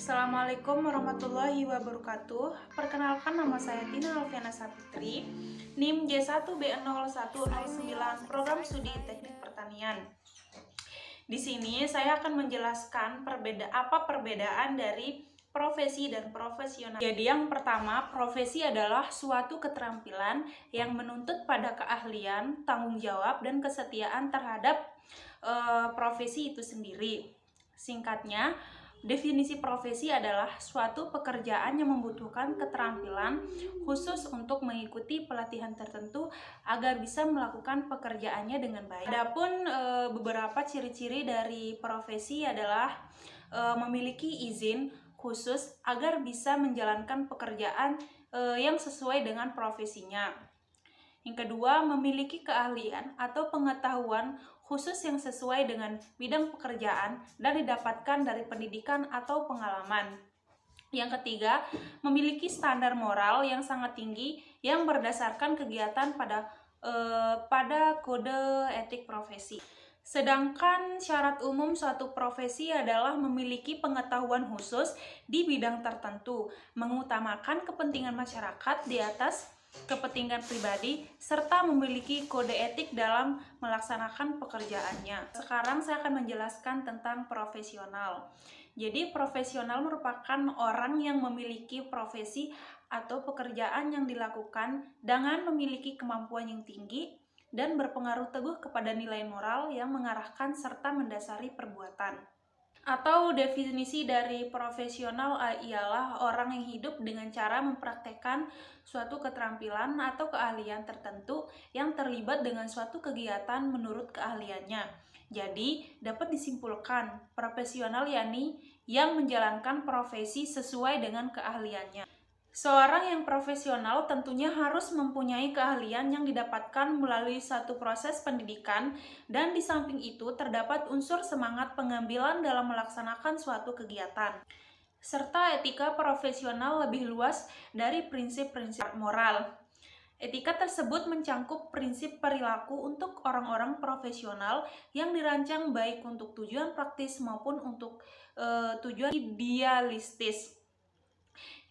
Assalamualaikum warahmatullahi wabarakatuh. Perkenalkan, nama saya Tina Alfiana Sapitri, NIM J1B0109, Program Studi Teknik Pertanian. Di sini saya akan menjelaskan apa perbedaan dari profesi dan profesional. Jadi yang pertama, profesi adalah suatu keterampilan yang menuntut pada keahlian, tanggung jawab, dan kesetiaan terhadap profesi itu sendiri. Singkatnya, definisi profesi adalah suatu pekerjaan yang membutuhkan keterampilan khusus untuk mengikuti pelatihan tertentu agar bisa melakukan pekerjaannya dengan baik. Adapun beberapa ciri-ciri dari profesi adalah memiliki izin khusus agar bisa menjalankan pekerjaan yang sesuai dengan profesinya. Yang kedua, memiliki keahlian atau pengetahuan khusus yang sesuai dengan bidang pekerjaan dan didapatkan dari pendidikan atau pengalaman. Yang ketiga, memiliki standar moral yang sangat tinggi yang berdasarkan kegiatan pada kode etik profesi. Sedangkan syarat umum suatu profesi adalah memiliki pengetahuan khusus di bidang tertentu, mengutamakan kepentingan masyarakat di atas kepentingan pribadi, serta memiliki kode etik dalam melaksanakan pekerjaannya. Sekarang saya akan menjelaskan tentang profesional. Jadi profesional merupakan orang yang memiliki profesi atau pekerjaan yang dilakukan dengan memiliki kemampuan yang tinggi dan berpengaruh teguh kepada nilai moral yang mengarahkan serta mendasari perbuatan. Atau definisi dari profesional ialah orang yang hidup dengan cara mempraktekkan suatu keterampilan atau keahlian tertentu yang terlibat dengan suatu kegiatan menurut keahliannya. Jadi, dapat disimpulkan profesional yakni yang menjalankan profesi sesuai dengan keahliannya. Seorang yang profesional tentunya harus mempunyai keahlian yang didapatkan melalui satu proses pendidikan, dan di samping itu terdapat unsur semangat pengambilan dalam melaksanakan suatu kegiatan. Serta etika profesional lebih luas dari prinsip-prinsip moral. Etika tersebut mencangkup prinsip perilaku untuk orang-orang profesional yang dirancang baik untuk tujuan praktis maupun untuk tujuan idealistis.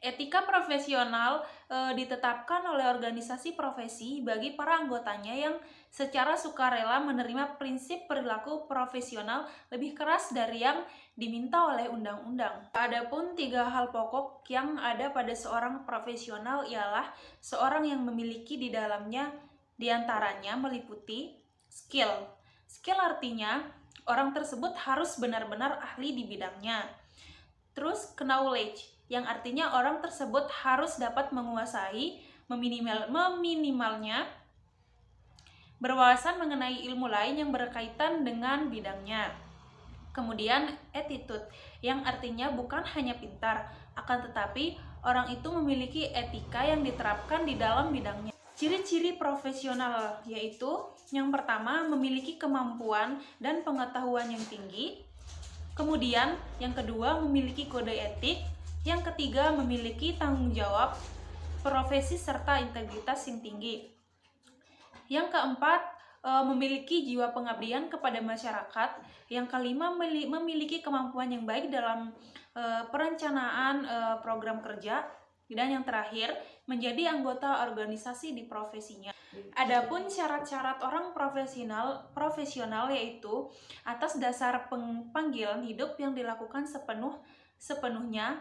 Etika profesional ditetapkan oleh organisasi profesi bagi para anggotanya yang secara sukarela menerima prinsip perilaku profesional lebih keras dari yang diminta oleh undang-undang. Adapun 3 hal pokok yang ada pada seorang profesional ialah seorang yang memiliki di dalamnya diantaranya meliputi skill. Skill artinya orang tersebut harus benar-benar ahli di bidangnya. Terus knowledge, yang artinya orang tersebut harus dapat menguasai meminimalnya berwawasan mengenai ilmu lain yang berkaitan dengan bidangnya. Kemudian attitude, yang artinya bukan hanya pintar, akan tetapi orang itu memiliki etika yang diterapkan di dalam bidangnya. Ciri-ciri profesional yaitu yang pertama, memiliki kemampuan dan pengetahuan yang tinggi. Kemudian yang kedua, memiliki kode etik. Yang ketiga, memiliki tanggung jawab profesi serta integritas yang tinggi. Yang keempat, memiliki jiwa pengabdian kepada masyarakat. Yang kelima, memiliki kemampuan yang baik dalam perencanaan program kerja. Dan yang terakhir, menjadi anggota organisasi di profesinya. Adapun syarat-syarat orang profesional yaitu atas dasar panggilan hidup yang dilakukan sepenuhnya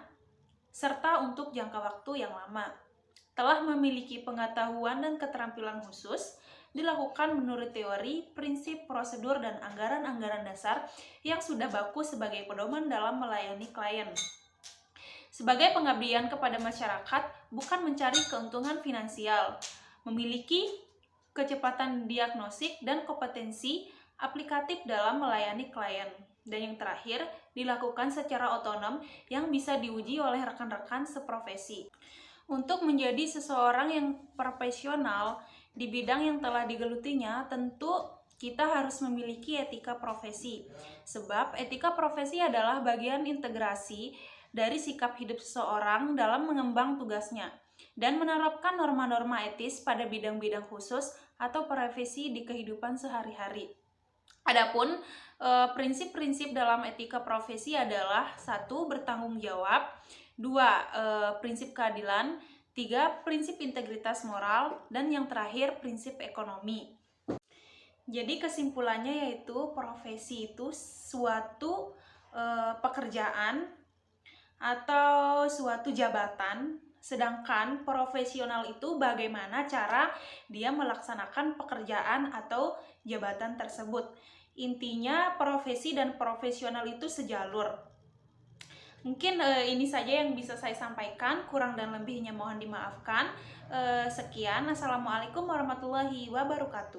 serta untuk jangka waktu yang lama, telah memiliki pengetahuan dan keterampilan khusus, dilakukan menurut teori, prinsip, prosedur, dan anggaran-anggaran dasar yang sudah baku sebagai pedoman dalam melayani klien. Sebagai pengabdian kepada masyarakat, bukan mencari keuntungan finansial, memiliki kecepatan diagnostik dan kompetensi aplikatif dalam melayani klien. Dan yang terakhir, dilakukan secara otonom yang bisa diuji oleh rekan-rekan seprofesi. Untuk menjadi seseorang yang profesional di bidang yang telah digelutinya, tentu kita harus memiliki etika profesi. Sebab etika profesi adalah bagian integrasi dari sikap hidup seseorang dalam mengembang tugasnya dan menerapkan norma-norma etis pada bidang-bidang khusus atau profesi di kehidupan sehari-hari. Adapun prinsip-prinsip dalam etika profesi adalah: 1. Bertanggung jawab, 2. Prinsip keadilan, 3. Prinsip integritas moral, dan yang terakhir prinsip ekonomi. Jadi kesimpulannya yaitu profesi itu suatu pekerjaan atau suatu jabatan, sedangkan profesional itu bagaimana cara dia melaksanakan pekerjaan atau jabatan tersebut. Intinya profesi dan profesional itu sejalur. Mungkin ini saja yang bisa saya sampaikan, kurang dan lebihnya mohon dimaafkan. Sekian, assalamualaikum warahmatullahi wabarakatuh.